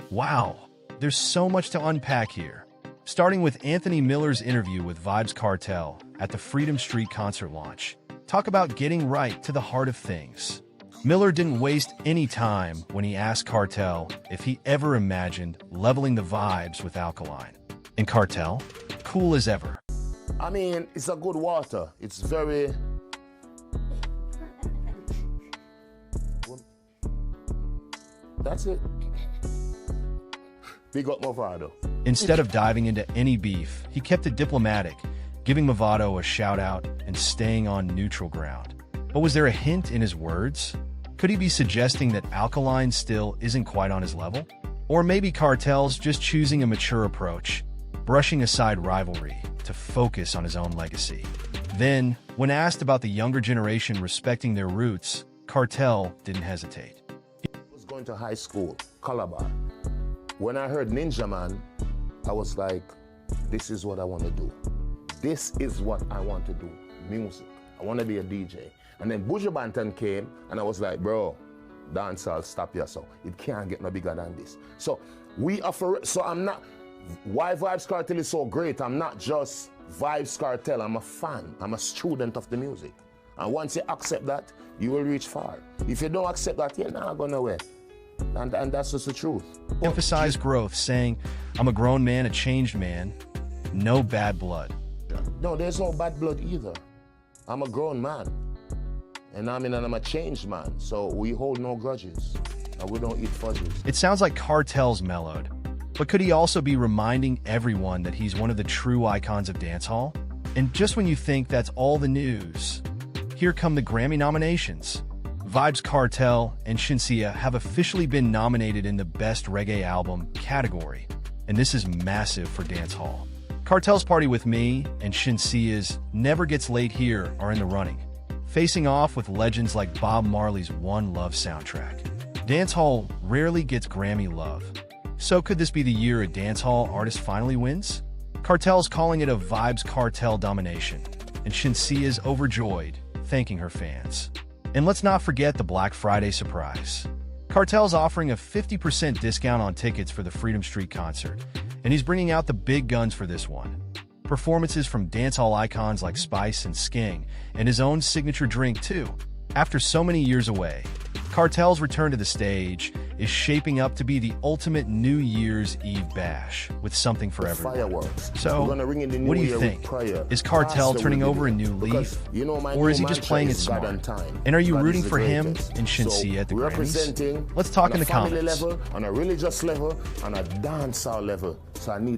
Wow, there's so much to unpack here. Starting with Anthony Miller's interview with Vybz Kartel at the Freedom Street concert launch. Talk about getting right to the heart of things. Miller didn't waste any time when he asked Kartel if he ever imagined leveling the vibes with Alkaline. And Kartel, cool as ever. I mean, it's a good water. It's very... That's it. Big up Movado. Instead of diving into any beef, he kept it diplomatic, giving Movado a shout-out and staying on neutral ground. But was there a hint in his words? Could he be suggesting that Alkaline still isn't quite on his level? Or maybe Kartel's just choosing a mature approach, brushing aside rivalry to focus on his own legacy. Then, when asked about the younger generation respecting their roots, Kartel didn't hesitate. I was going to high school, Calabar. When I heard Ninja Man, I was like, this is what I want to do. This is what I want to do, music. I want to be a DJ. And then Buju Banton came, and I was like, bro, dancehall, stop yourself. It can't get no bigger than this. So we offer, so I'm not, why Vybz Kartel is so great, I'm not just Vybz Kartel, I'm a fan, I'm a student of the music. And once you accept that, you will reach far. If you don't accept that, you're not going nowhere. And that's just the truth. Emphasize growth, saying, I'm a grown man, a changed man, no bad blood. No, there's no bad blood either. I'm a grown man. And I'm a changed man. So we hold no grudges. And we don't eat fudges. It sounds like Kartel's mellowed. But could he also be reminding everyone that he's one of the true icons of dancehall? And just when you think that's all the news, here come the Grammy nominations. Vybz Kartel and Shinsia have officially been nominated in the Best Reggae Album category, and this is massive for dancehall. Kartel's Party With Me and Shinsia's Never Gets Late Here are in the running, facing off with legends like Bob Marley's One Love soundtrack. Dancehall rarely gets Grammy love, so could this be the year a dancehall artist finally wins? Kartel's calling it a Vybz Kartel domination, and Shinsia's overjoyed, thanking her fans. And let's not forget the Black Friday surprise. Kartel's offering a 50% discount on tickets for the Freedom Street concert, and he's bringing out the big guns for this one. Performances from dancehall icons like Spice and Sking, and his own signature drink too. After so many years away, Kartel's return to the stage is shaping up to be the ultimate New Year's Eve bash, with something for everyone. Fireworks. So, what do you think? Is Kartel turning over a new leaf, or is he just playing it smart? And are you rooting for him and Shinsia at the Grammys? Let's talk in the comments. Level, on a religious level, on a dancehall level. So I need